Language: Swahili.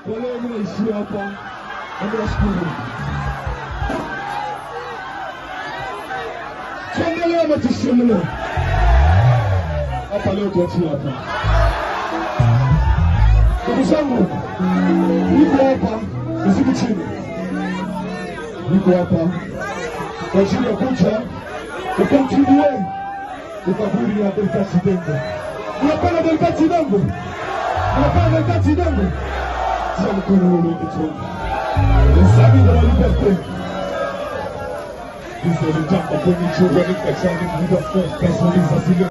Kwa leo mimi naishia hapa. Na nashukuru. Tuendelee ama tusiendelee? Hapa leo tuachie hapa. Ndugu zangu, niko hapa usiku chini. Niko hapa kwa ajili ya kuja kukontribue ukaburi ya Delcatsi Dembo. Unapenda Delcatsi Dembo? Unapenda Delcatsi Dembo? Tia mkono ule kichwa. Sabi de la liberté. Dice le jambo kwenye chuo ni kachani muda kwa personalización.